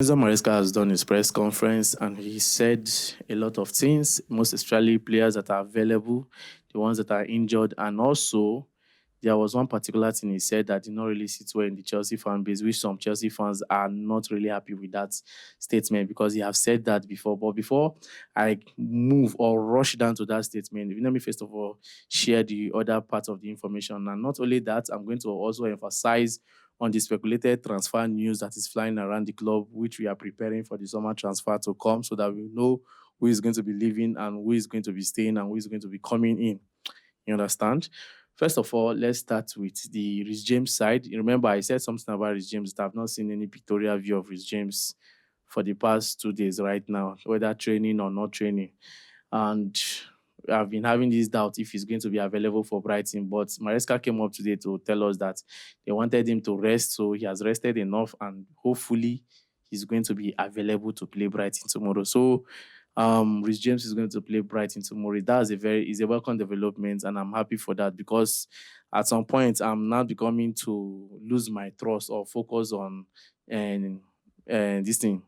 Enzo Maresca has done his press conference and he said a lot of things, most especially players that are available, the ones that are injured, and also there was one particular thing he said that did not really sit well in the Chelsea fan base, which some Chelsea fans are not really happy with that statement because he have said that before. But before I move or rush down to that statement, let me first of all share the other part of the information. And not only that, I'm going to also emphasize on the speculated transfer news that is flying around the club, which we are preparing for the summer transfer to come so that we know who is going to be leaving and who is going to be staying and who is going to be coming in. You understand? First of all, let's start with the Rhys James side. You remember, I said something about Rhys James that I've not seen any pictorial view of Rhys James for the past 2 days right now, whether training or not training. And I've been having this doubt if he's going to be available for Brighton. But Maresca came up today to tell us that they wanted him to rest, so he has rested enough, and hopefully he's going to be available to play Brighton tomorrow. So Rhys James is going to play Brighton tomorrow. That's is a welcome development, and I'm happy for that because at some point I'm now becoming to lose my trust or focus on this thing,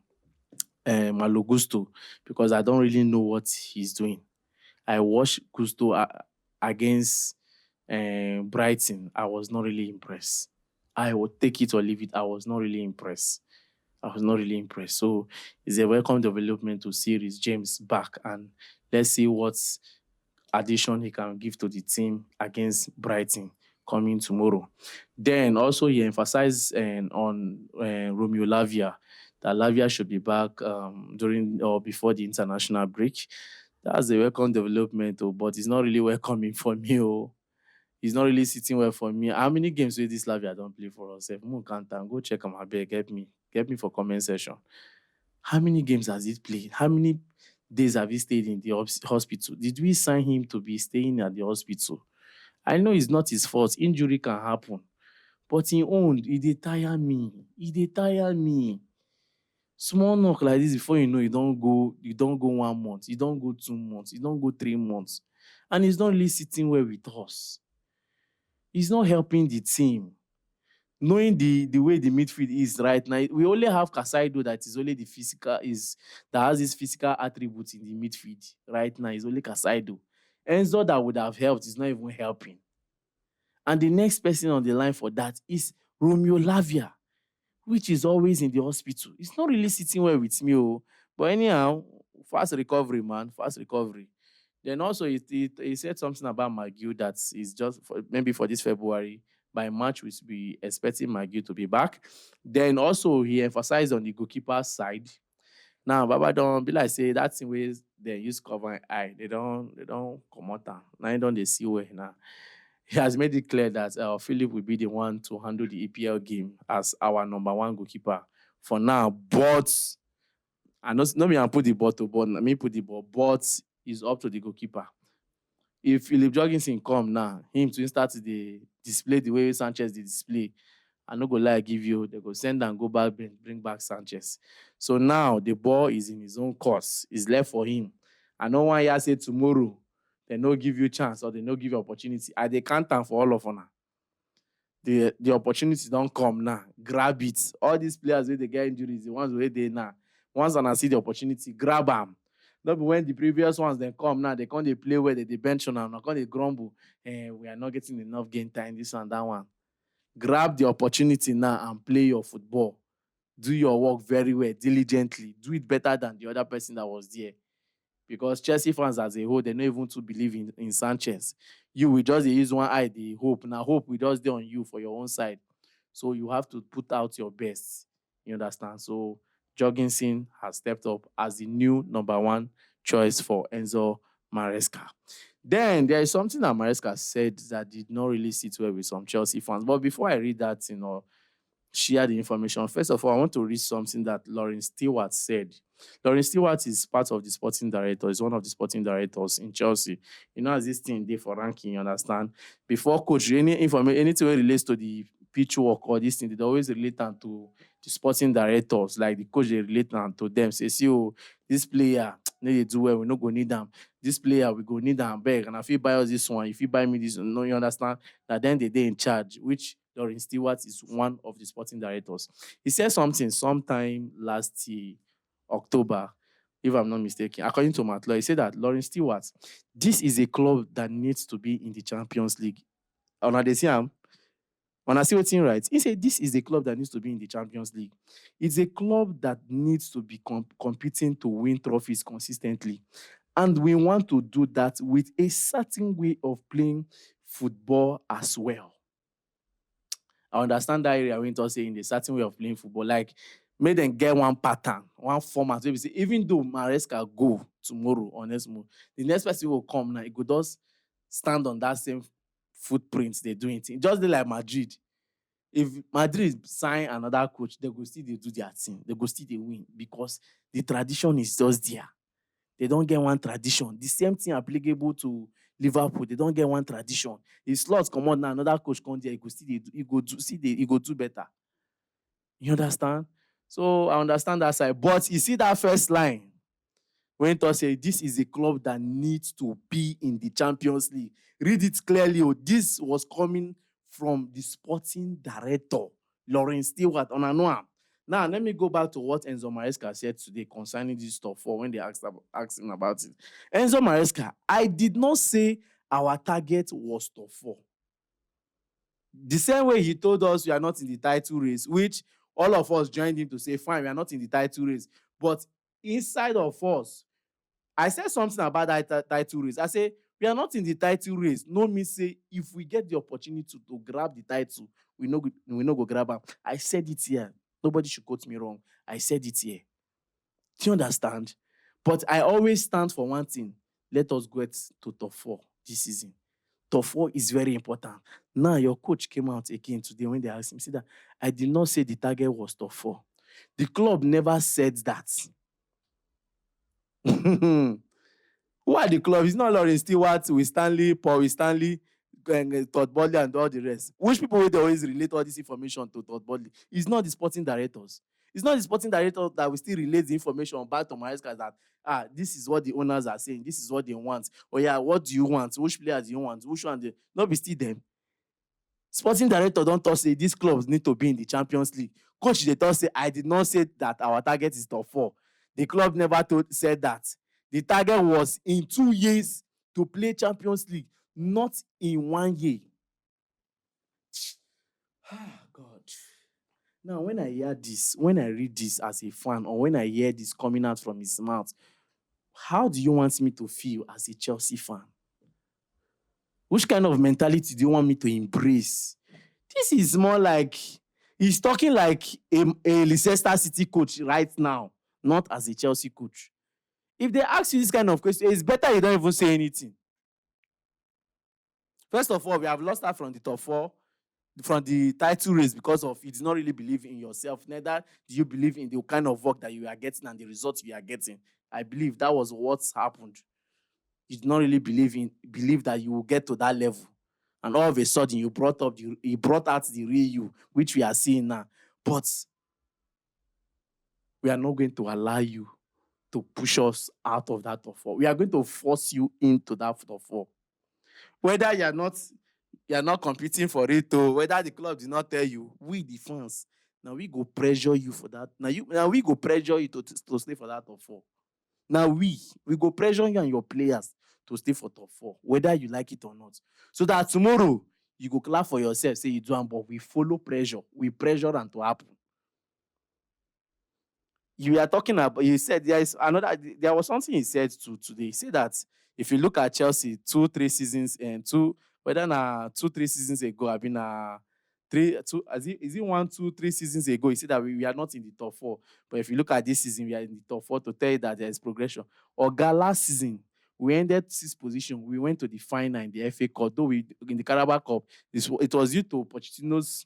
Malo Gusto, because I don't really know what he's doing. I watched Gusto against Brighton. I was not really impressed. I would take it or leave it. I was not really impressed. So it's a welcome development to see Rhys James back, and let's see what addition he can give to the team against Brighton coming tomorrow. Then also he emphasized on Romeo Lavia, that Lavia should be back during or before the international break. That's a welcome development, but it's not really welcoming for me. It's not really sitting well for me. How many games will this Lavia don't play for us? If Moon can't go check on my bed, get me for comment section. How many games has he played? How many days have he stayed in the hospital? Did we sign him to be staying at the hospital? I know it's not his fault. Injury can happen. But he owned, he dey tire me. He dey tire me. Small knock like this before you don't go 1 month, you don't go 2 months, you don't go 3 months. And he's not really sitting well with us. He's not helping the team. Knowing the way the midfield is right now, we only have Casaido that is only that has this physical attributes in the midfield right now. It's only Casaido. Enzo that would have helped is not even helping. And the next person on the line for that is Romeo Lavia, which is always in the hospital. It's not really sitting well with me. But anyhow, fast recovery, man. Fast recovery. Then also he said something about McGill that is just maybe for this February. By March, we should be expecting McGill to be back. Then also he emphasized on the goalkeeper side. Now, Baba don't be like say that's the way they use cover eye. They don't come out. Now don't they see where now. He has made it clear that Philip will be the one to handle the EPL game as our number one goalkeeper for now. But I know not me and put the ball to but me put the ball, but it's up to the goalkeeper. If Philip Jorgensen come now, him to start the display the way Sanchez did display, I no go lie give you, they go send and go back, bring back Sanchez. So now the ball is in his own course. It's left for him. I know one year say tomorrow, they no give you chance or they no give you opportunity. I they can't for all of now. The opportunity don't come now. Grab it. All these players where they get injuries, the ones where they now. Once and I see the opportunity, grab them. Not be when the previous ones then come now, they can't they play where they bench on them, can't they grumble. We are not getting enough game time, this and that one. Grab the opportunity now and play your football. Do your work very well, diligently. Do it better than the other person that was there. Because Chelsea fans as a whole, they don't even to believe in Sanchez. You will just use one eye, the hope. Now, hope will just do on you for your own side. So you have to put out your best. You understand? So Jorgensen has stepped up as the new number one choice for Enzo Maresca. Then there is something that Maresca said that did not really sit well with some Chelsea fans. But before I read that, share the information. First of all, I want to read something that Lauren Stewart said. Lauren Stewart is part of the sporting director, is one of the sporting directors in Chelsea. As this thing they for ranking, you understand? Before coach, anything relates to the pitch work or this thing, they always relate them to the sporting directors, like the coach, they relate them to them. Say, see, this player, they do well, we not go need them. This player, we go need them back. And if you buy us this one, if you buy me this one, no, you understand? That then they in charge, which Lauren Stewart is one of the sporting directors. He said something sometime last year, October, if I'm not mistaken. According to Matt Law, he said that Lauren Stewart, this is a club that needs to be in the Champions League. Una dey see am? Una see wetin right? He said this is a club that needs to be in the Champions League. It's a club that needs to be competing to win trophies consistently. And we want to do that with a certain way of playing football as well. I understand that area when you're saying a certain way of playing football. Like, make them get one pattern, one format. Where we say, even though Maresca go tomorrow on Esmo, the next person will come now. It could just stand on that same footprint they're doing it. Just like Madrid. If Madrid sign another coach, they go still they do their thing. They go still they win because the tradition is just there. They don't get one tradition. The same thing applicable to Liverpool. They don't get one tradition. If slots come on now, another coach come there, he go still he go do better. You understand? So I understand that side. But you see that first line when to say this is a club that needs to be in the Champions League. Read it clearly. Oh, this was coming from the sporting director, Lauren Stewart, on Anoa. Now, let me go back to what Enzo Maresca said today concerning this top four when they asked him about it. Enzo Maresca, I did not say our target was top four. The same way he told us we are not in the title race, which all of us joined him to say, fine, we are not in the title race. But inside of us, I said something about that title race. I say, we are not in the title race. No me say, if we get the opportunity to grab the title, we no go grab am. I said it here. Nobody should quote me wrong. I said it here. Do you understand? But I always stand for one thing. Let us get to top four this season. Top four is very important. Now, your coach came out again today when they asked him, see that I did not say the target was top four. The club never said that. Who are the club? It's not Lauren Stewart, with Stanley, Paul with Stanley, Todd Bodley, and all the rest. Which people will always relate all this information to Todd Bodley? It's not the sporting directors. It's not the sporting director that will still relate the information back to Maresca that this is what the owners are saying, this is what they want. Oh yeah, what do you want? Which players do you want? Which one? Not be still them. Sporting director don't talk say these clubs need to be in the Champions League. Coach they talk say I did not say that our target is top four. The club never said that. The target was in 2 years to play Champions League, not in 1 year. God. Now, when I hear this, when I read this as a fan, or when I hear this coming out from his mouth, how do you want me to feel as a Chelsea fan? Which kind of mentality do you want me to embrace? This is more like, he's talking like a Leicester City coach right now, not as a Chelsea coach. If they ask you this kind of question, it's better you don't even say anything. First of all, we have lost out from the top four, from the title race because of you did not really believe in yourself. Neither do you believe in the kind of work that you are getting and the results you are getting. I believe that was what's happened. You did not really believe that you will get to that level. And all of a sudden, you brought out the real you, which we are seeing now. But we are not going to allow you to push us out of that top four. We are going to force you into that top four. Whether you are not competing for it, or whether the club did not tell you, we the fans, now we go pressure you for that. Now we go pressure you to stay for that top four. Now we go pressure you and your players to stay for top four, whether you like it or not. So that tomorrow you go clap for yourself, say you do am, but we follow pressure. We pressure am to happen. You are talking about, you said there was something he said today. He said that if you look at Chelsea 2-3 seasons and whether 2-3 seasons ago, I've been is it 1-2-3 seasons ago, he said that we are not in the top four. But if you look at this season, we are in the top four, to tell you that there is progression. Last season, we ended 6th position. We went to the final in the FA Cup, though in the Carabao Cup. It was due to Pochettino's.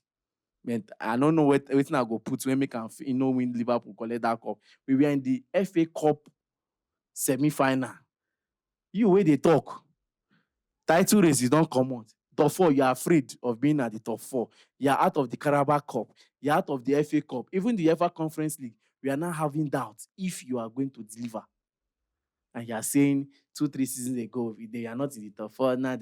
I don't know what I go put when make win Liverpool collect that cup. We were in the FA Cup semi-final. You where they talk. Title race, you don't come out. Top four, you are afraid of being at the top four. You are out of the Carabao Cup. You are out of the FA Cup. Even the FA Conference League, we are not having doubts if you are going to deliver. And you are saying 2-3 seasons ago, they are not in the top four. Now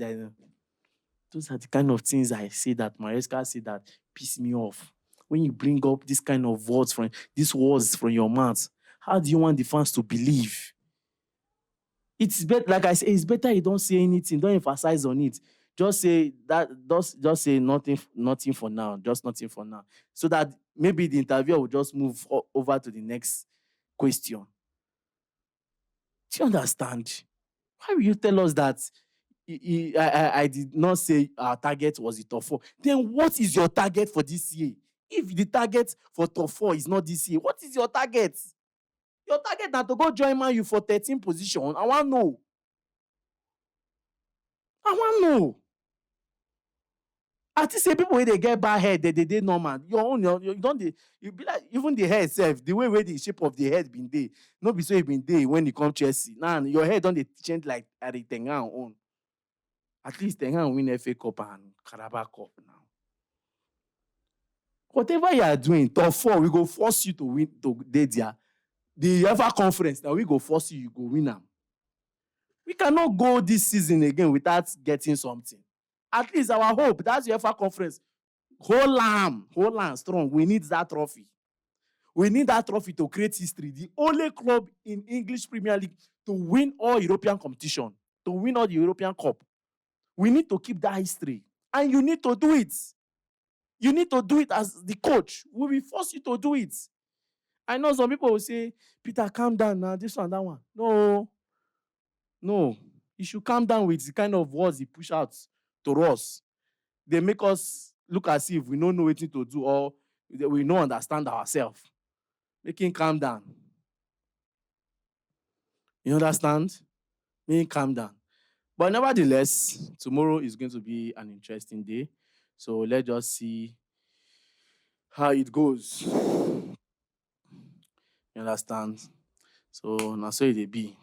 Those are the kind of things I say that Maresca say that piss me off. When you bring up this kind of words from these words from your mouth, how do you want the fans to believe? It's better, like I say, it's better you don't say anything, don't emphasize on it. Just say that, just say nothing, nothing for now, just nothing for now. So that maybe the interviewer will just move over to the next question. Do you understand? Why will you tell us that I did not say our target was the top four? Then what is your target for this year? If the target for top four is not this year, what is your target? Your target now to go join Man U for 13 position. I want to know. I want to know. I think say people wey dey get bad head, they dey normal. Your own, you don't dey, you be like even the head itself, the way where the shape of the head been dey, no be so e been dey when you come Chelsea. Now your head don dey change like Harry Ten Hag own. At least Ten Hag win FA Cup and Carabao Cup now. Whatever you are doing, top four, we go force you to win, to dey there. The UEFA conference, now we go force you, you go win am. We cannot go this season again without getting something. At least our hope, that's UEFA conference. Hold on strong. We need that trophy. We need that trophy to create history. The only club in English Premier League to win all European competition, to win all the European Cup. We need to keep that history. And you need to do it. You need to do it as the coach. We will force you to do it. I know some people will say, Peter, calm down now, this one, that one. No. You should calm down with the kind of words he push out to us. They make us look as if we don't know what to do or we don't understand ourselves. Make him calm down. You understand? Make him calm down. But nevertheless, tomorrow is going to be an interesting day. So let's just see how it goes. You understand? So now so it be.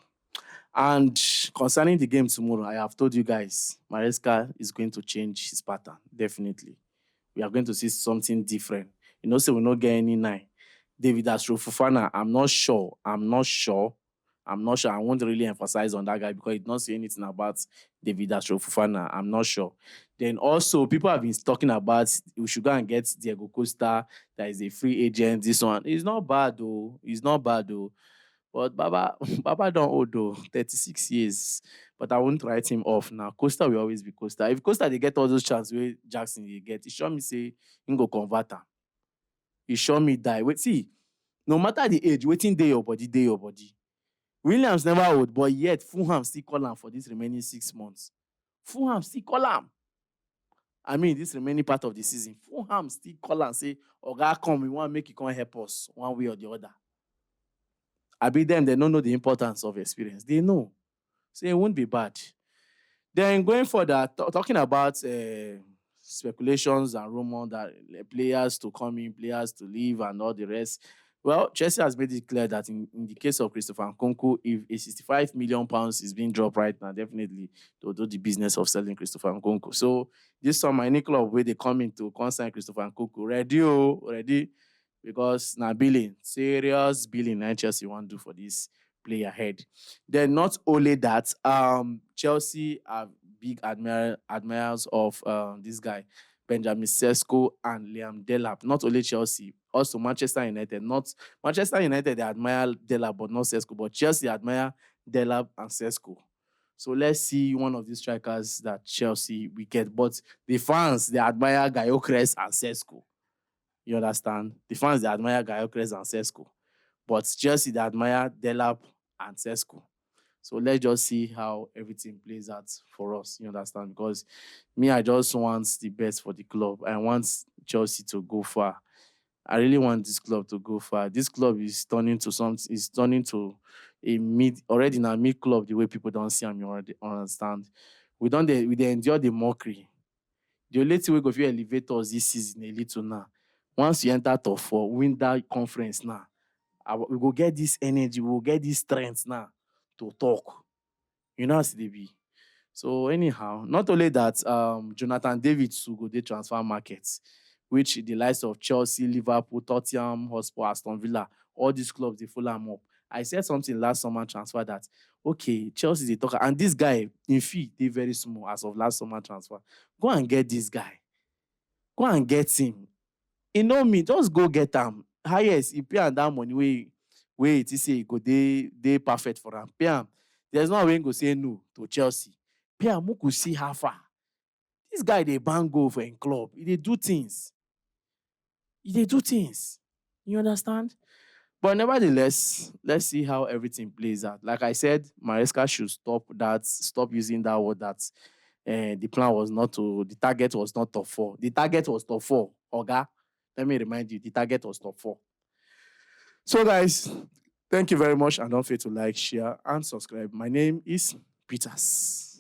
And concerning the game tomorrow, I have told you guys, Maresca is going to change his pattern, definitely. We are going to see something different. You know, so we'll not get any nine. David Fofana, I'm not sure. I won't really emphasize on that guy because he did not say anything about David Fofana. I'm not sure. Then also, people have been talking about we should go and get Diego Costa. That is a free agent. This one. It's not bad though. But Baba don't old though, 36 years. But I won't write him off now. Costa will always be Costa. If Costa they get all those chances where Jackson they get, he sure me say he go convert am. He sure me die. Wait, see, no matter the age, waiting day your body. Williams never old, but yet Fulham still call him for this remaining 6 months. Fulham still call him. I mean, this remaining part of the season. Fulham still call and say, Oga, come, we want to make you come help us one way or the other. I be them, they don't know the importance of experience. They know. So it won't be bad. Then going further, talking about speculations and rumors that players to come in, players to leave, and all the rest. Well, Chelsea has made it clear that in the case of Christopher Nkunku, if a £65 million is being dropped right now, definitely they'll do the business of selling Christopher Nkunku. So this summer, any club where they come in to consign Christopher Nkunku, ready, because now billing, serious billing, and Chelsea want to do for this player head. Then not only that, Chelsea are big admirers of this guy, Benjamin Sesko and Liam Delap. Not only Chelsea, also Manchester United. Not Manchester United, they admire Delap, but not Sesko. But Chelsea admire Delap and Sesko. So let's see one of these strikers that Chelsea we get. But the fans, they admire Gyökeres and Sesko. You understand? The fans, they admire Gyökeres and Sesko. But Chelsea, they admire Delap and Sesko. So let's just see how everything plays out for us. You understand? Because me, I just want the best for the club. I want Chelsea to go far. I really want this club to go far. This club is turning to something. It's turning to a already in a mid club. The way people don't see them, you already understand. We endure the mockery. The only thing we go feel elevate us this season a little now. Once you enter top four, win that conference now, we go get this energy. We will get this strength now to talk. You know as they be. So anyhow, not only that, Jonathan David will go the transfer markets, which the likes of Chelsea, Liverpool, Tottenham, Hotspur, Aston Villa, all these clubs they follow him up. I said something last summer transfer that, okay, Chelsea is a talker. And this guy, in fee, they very small as of last summer transfer. Go and get this guy. Go and get him. You know me, just go get him. Highest, he pay am that money where it is say go they perfect for him. Pay am. There's no way he go say no to Chelsea. Pay am, make we see how far. This guy, they bang goal for a club. He dey do things. He dey do things. You understand? But nevertheless, let's see how everything plays out. Like I said, Maresca should stop using that word that the plan was not to, the target was not top four. The target was top four. Oga, let me remind you, the target was top four. So, guys, thank you very much. And don't forget to like, share, and subscribe. My name is Peters.